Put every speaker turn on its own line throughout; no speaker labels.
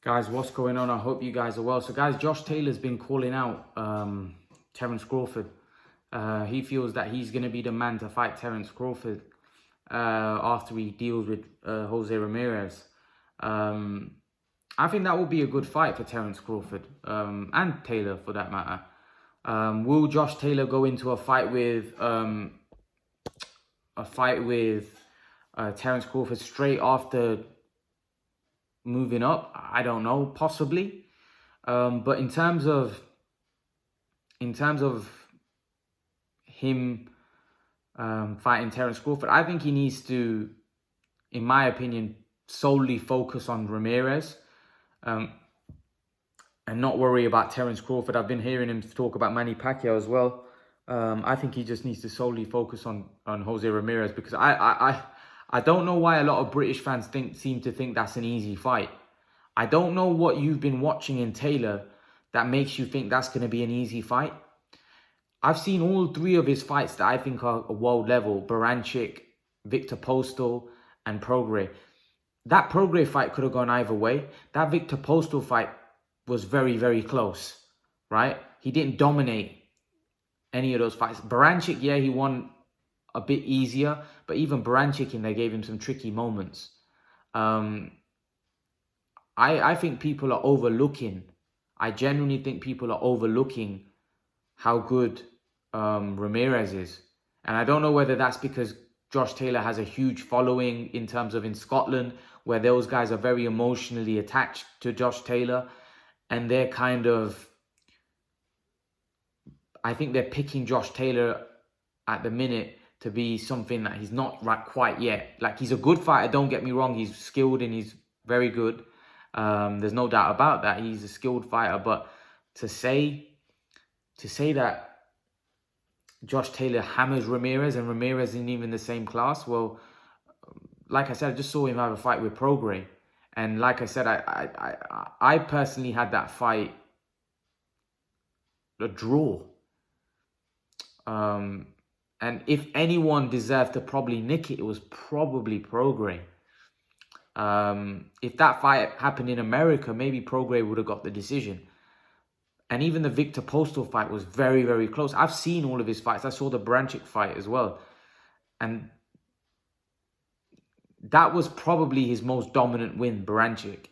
Guys, what's going on? I hope you guys are well. So guys, Josh Taylor's been calling out Terence Crawford. He feels that he's going to be the man to fight Terence Crawford after he deals with Jose Ramirez. I think that will be a good fight for Terence Crawford and Taylor for that matter. Will Josh Taylor go into a fight with Terence Crawford straight after moving up? I don't know, possibly. But in terms of him fighting Terence Crawford, I think he needs to, in my opinion, solely focus on Ramirez and not worry about Terence Crawford. I've been hearing him talk about Manny Pacquiao as well. I think he just needs to solely focus on Jose Ramirez, because I don't know why a lot of British fans seem to think that's an easy fight. I don't know what you've been watching in Taylor that makes you think that's going to be an easy fight. I've seen all three of his fights that I think are world level: Baranchyk, Victor Postol, and Prograis. That Prograis fight could have gone either way. That Victor Postol fight was very, very close, right? He didn't dominate any of those fights. Baranchyk, yeah, he won a bit easier, but even Baranchyk in there gave him some tricky moments. I think people are overlooking. I genuinely think people are overlooking how good Ramirez is. And I don't know whether that's because Josh Taylor has a huge following in terms of in Scotland, where those guys are very emotionally attached to Josh Taylor. And they're kind of, I think they're picking Josh Taylor at the minute to be something that he's not quite yet. Like, he's a good fighter, don't get me wrong. He's skilled and he's very good. There's no doubt about that. He's a skilled fighter. But to say that Josh Taylor hammers Ramirez and Ramirez isn't even in the same class, well, like I said, I just saw him have a fight with Prograis. And like I said, I personally had that fight a draw. And if anyone deserved to probably nick it, it was probably Prograis. If that fight happened in America, maybe Prograis would have got the decision. And even the Victor Postol fight was very, very close. I've seen all of his fights. I saw the Baranchyk fight as well. And that was probably his most dominant win, Baranchyk.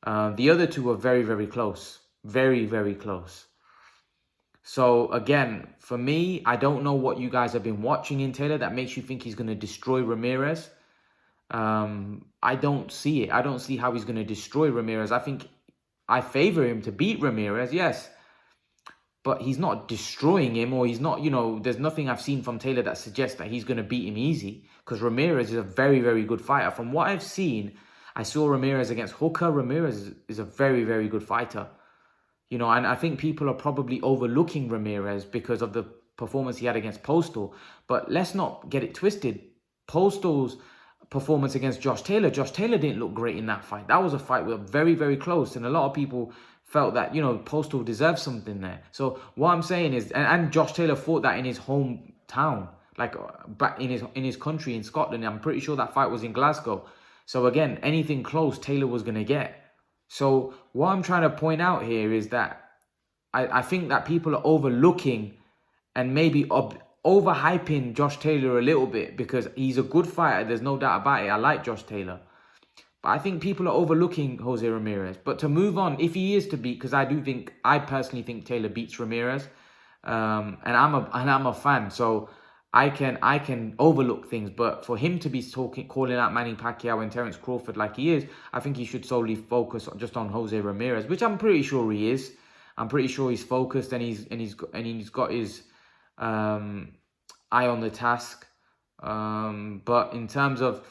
The other two were very, very close. Very, very close. So again, for me, I don't know what you guys have been watching in Taylor that makes you think he's going to destroy Ramirez. I don't see it. I don't see how he's going to destroy Ramirez. I think I favor him to beat Ramirez, yes. But he's not destroying him, or he's not, there's nothing I've seen from Taylor that suggests that he's going to beat him easy, because Ramirez is a very, very good fighter. From what I've seen, I saw Ramirez against Hooker. Ramirez is a very, very good fighter. And I think people are probably overlooking Ramirez because of the performance he had against Postol. But let's not get it twisted. Postol's performance against Josh Taylor didn't look great in that fight. That was a fight where very, very close, and a lot of people felt that Postol deserved something there. So what I'm saying is, and Josh Taylor fought that in his hometown, like back in his country in Scotland. I'm pretty sure that fight was in Glasgow. So again, anything close Taylor was going to get. So what I'm trying to point out here is that I think that people are overlooking and maybe overhyping Josh Taylor a little bit, because he's a good fighter. There's no doubt about it. I like Josh Taylor. But I think people are overlooking Jose Ramirez. But to move on, if he is to beat, because I personally think Taylor beats Ramirez. And I'm a fan. So I can overlook things. But for him to be calling out Manny Pacquiao and Terence Crawford like he is, I think he should solely focus just on Jose Ramirez, which I'm pretty sure he is. I'm pretty sure he's focused and he's got his eye on the task. But in terms of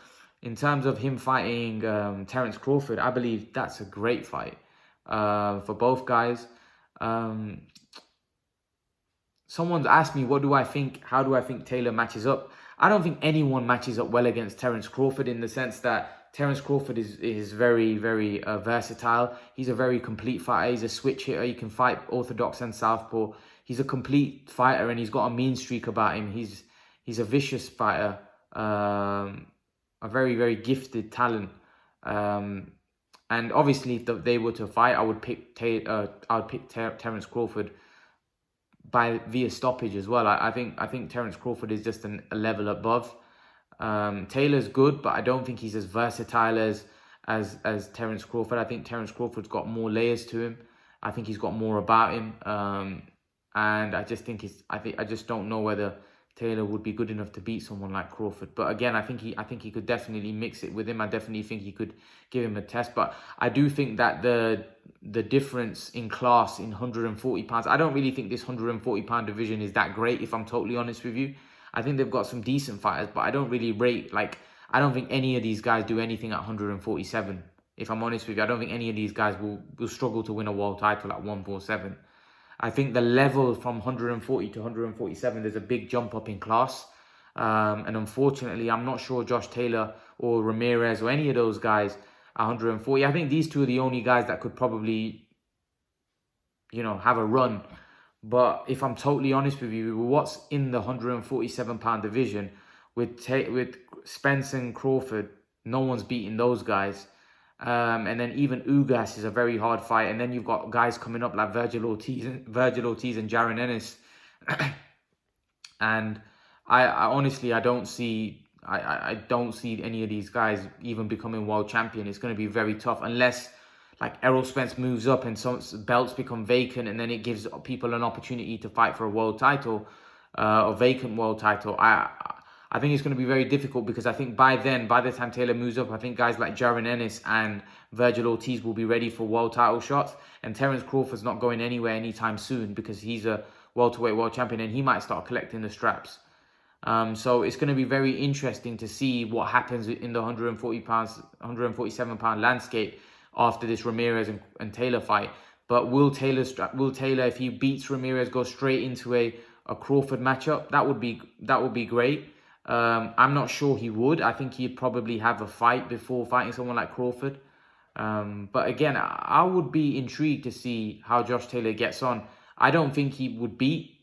him fighting Terence Crawford, I believe that's a great fight for both guys. Someone's asked me, how do I think Taylor matches up? I don't think anyone matches up well against Terence Crawford, in the sense that Terence Crawford is very, very versatile. He's a very complete fighter. He's a switch hitter. He can fight orthodox and southpaw. He's a complete fighter, and he's got a mean streak about him. He's a vicious fighter, a very, very gifted talent. And obviously, if they were to fight, I would pick Terence Crawford via stoppage as well. I think Terence Crawford is just a level above. Taylor's good, but I don't think he's as versatile as Terence Crawford. I think Terence Crawford's got more layers to him. I think he's got more about him. And I just think I just don't know whether Taylor would be good enough to beat someone like Crawford. But again, I think he could definitely mix it with him. I definitely think he could give him a test. But I do think that the difference in class in 140 pounds, I don't really think this 140 pound division is that great, if I'm totally honest with you. I think they've got some decent fighters, but I don't really rate, like, I don't think any of these guys do anything at 147. If I'm honest with you, I don't think any of these guys will struggle to win a world title at 147. I think the level from 140 to 147, there's a big jump up in class. And unfortunately, I'm not sure Josh Taylor or Ramirez or any of those guys at 140. I think these two are the only guys that could probably, have a run. But if I'm totally honest with you, what's in the 147 pound division with Spence and Crawford, no one's beating those guys. And then even Ugas is a very hard fight. And then you've got guys coming up like Virgil Ortiz and Jaron Ennis. And I honestly, I don't see any of these guys even becoming world champion. It's going to be very tough unless like Errol Spence moves up and some belts become vacant, and then it gives people an opportunity to fight for a world title, a vacant world title. I think it's going to be very difficult, because I think by the time Taylor moves up, I think guys like Jaron Ennis and Virgil Ortiz will be ready for world title shots. And Terence Crawford's not going anywhere anytime soon, because he's a welterweight world champion and he might start collecting the straps. So it's going to be very interesting to see what happens in the 147 pound landscape after this Ramirez and Taylor fight. But will Taylor, if he beats Ramirez, go straight into a Crawford matchup? That would be great. I'm not sure he would. I think he'd probably have a fight before fighting someone like Crawford. But again, I would be intrigued to see how Josh Taylor gets on. I don't think he would beat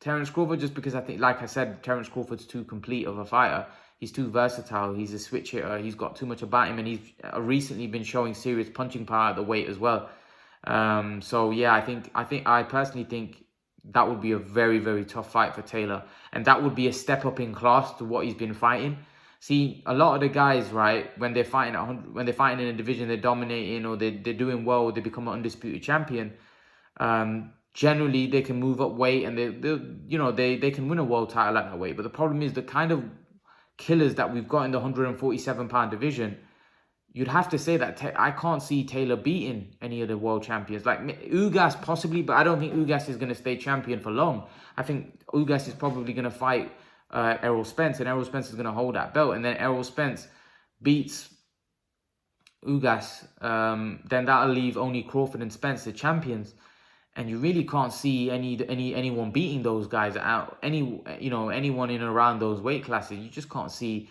Terence Crawford, just because I think, like I said, Terence Crawford's too complete of a fighter. He's too versatile. He's a switch hitter. He's got too much about him, and he's recently been showing serious punching power at the weight as well. So yeah, I personally think that would be a very, very tough fight for Taylor. And that would be a step up in class to what he's been fighting. See, a lot of the guys, right, when they're fighting in a division, they're dominating, or they're doing well, they become an undisputed champion. Generally, they can move up weight, and they can win a world title at that weight. But the problem is the kind of killers that we've got in the 147 pound division, you'd have to say that I can't see Taylor beating any of the world champions. Like Ugas possibly, but I don't think Ugas is going to stay champion for long. I think Ugas is probably going to fight Errol Spence, and Errol Spence is going to hold that belt. And then Errol Spence beats Ugas, then that'll leave only Crawford and Spence the champions. And you really can't see anyone beating those guys out. Anyone in and around those weight classes. You just can't see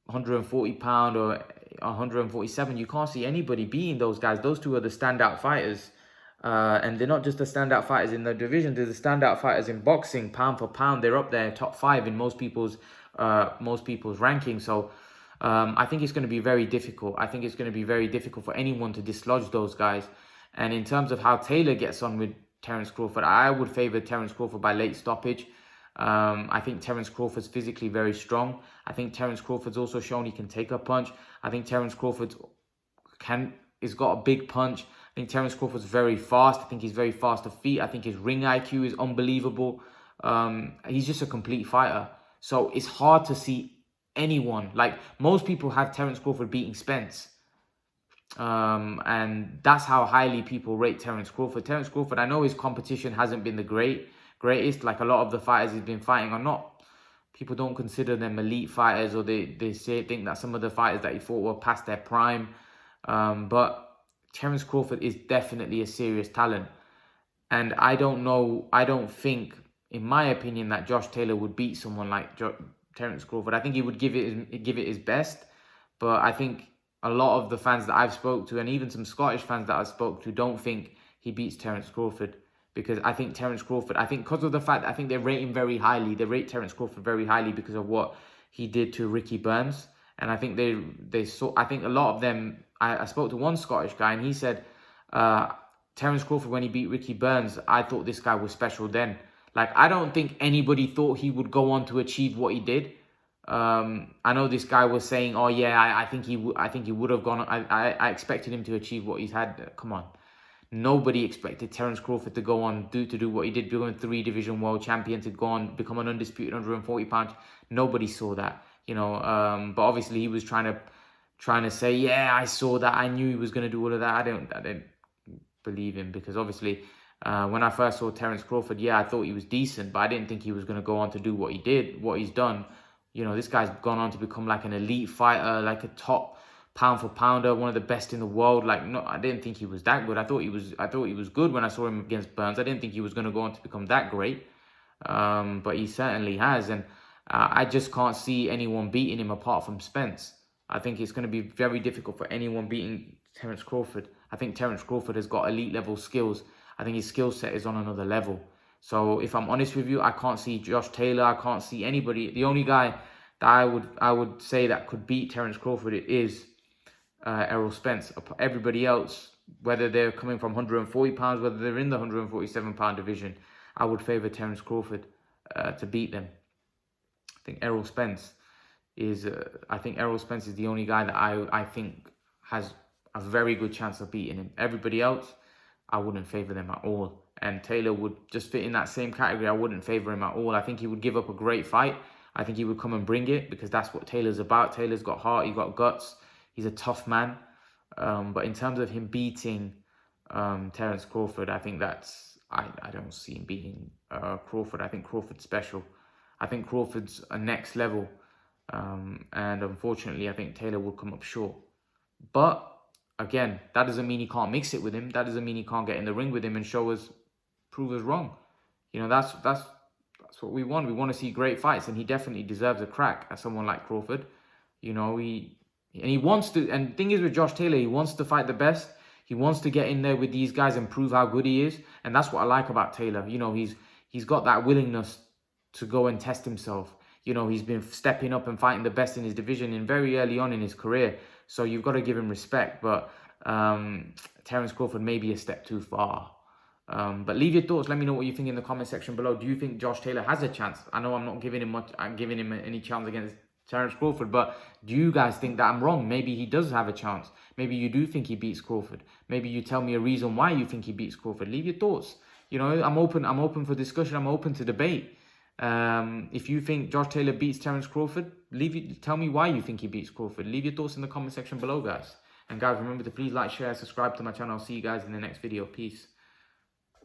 140 pound or 147. You can't see anybody beating those guys. Those two are the standout fighters. And they're not just the standout fighters in the division. They're the standout fighters in boxing, pound for pound. They're up there, top 5 in most people's rankings. So I think it's going to be very difficult. I think it's going to be very difficult for anyone to dislodge those guys. And in terms of how Taylor gets on with Terence Crawford, I would favour Terence Crawford by late stoppage. I think Terence Crawford's physically very strong. I think Terence Crawford's also shown he can take a punch. I think Terence Crawford has got a big punch. I think Terence Crawford's very fast. I think he's very fast of feet. I think his ring IQ is unbelievable. He's just a complete fighter. So it's hard to see anyone. Like, most people have Terence Crawford beating Spence. And that's how highly people rate Terence Crawford. Terence Crawford, I know his competition hasn't been the greatest. Like, a lot of the fighters he's been fighting are not, people don't consider them elite fighters, or they think that some of the fighters that he fought were past their prime. But Terence Crawford is definitely a serious talent. And I don't think, in my opinion, that Josh Taylor would beat someone like Terence Crawford. I think he would give it his best. But I think a lot of the fans that I've spoke to, and even some Scottish fans that I've spoke to, don't think he beats Terence Crawford. Because I think Terence Crawford, because of the fact that I think they rate him very highly. They rate Terence Crawford very highly because of what he did to Ricky Burns. And I think I think a lot of them I spoke to one Scottish guy, and he said, Terence Crawford, when he beat Ricky Burns, I thought this guy was special then. Like, I don't think anybody thought he would go on to achieve what he did. I know this guy was saying, "Oh yeah, I think he would have gone. I expected him to achieve what he's had." Come on, nobody expected Terence Crawford to go on to do what he did, become a 3-division world champion, to go on become an undisputed 140-pound. Nobody saw that, you know. But obviously he was trying to say, "Yeah, I saw that. I knew he was going to do all of that." I didn't believe him, because obviously when I first saw Terence Crawford, yeah, I thought he was decent, but I didn't think he was going to go on to do what he did, what he's done. You know, this guy's gone on to become like an elite fighter, like a top pound for pounder, one of the best in the world. Like, no, I didn't think he was that good. I thought he was good when I saw him against Burns. I didn't think he was going to go on to become that great. But he certainly has, and I just can't see anyone beating him apart from Spence. I think it's going to be very difficult for anyone beating Terence Crawford. I think Terence Crawford has got elite level skills. I think his skill set is on another level. So if I'm honest with you, I can't see Josh Taylor. I can't see anybody. The only guy that I would say that could beat Terence Crawford is Errol Spence. Everybody else, whether they're coming from 140 pounds, whether they're in the 147-pound division, I would favour Terence Crawford to beat them. I think Errol Spence is the only guy that I think has a very good chance of beating him. Everybody else, I wouldn't favour them at all. And Taylor would just fit in that same category. I wouldn't favour him at all. I think he would give up a great fight. I think he would come and bring it, because that's what Taylor's about. Taylor's got heart. He's got guts. He's a tough man. But in terms of him beating Terence Crawford, I think I don't see him beating Crawford. I think Crawford's special. I think Crawford's a next level. And unfortunately, I think Taylor will come up short. But again, that doesn't mean he can't mix it with him. That doesn't mean he can't get in the ring with him and prove us wrong. You know, that's what we want. We want to see great fights, and he definitely deserves a crack at someone like Crawford. You know, he wants to. And the thing is with Josh Taylor, he wants to fight the best. He wants to get in there with these guys and prove how good he is. And that's what I like about Taylor. You know, he's got that willingness to go and test himself. You know, he's been stepping up and fighting the best in his division in very early on in his career. So you've got to give him respect. But Terence Crawford may be a step too far. But leave your thoughts. Let me know what you think in the comment section below. Do you think Josh Taylor has a chance? I know I'm not giving him much. I'm giving him any chance against Terence Crawford. But do you guys think that I'm wrong? Maybe he does have a chance. Maybe you do think he beats Crawford. Maybe you tell me a reason why you think he beats Crawford. Leave your thoughts. You know, I'm open for discussion. I'm open to debate. If you think Josh Taylor beats Terence Crawford, tell me why you think he beats Crawford. Leave your thoughts in the comment section below, guys. And guys, remember to please like, share, subscribe to my channel. I'll see you guys in the next video. Peace.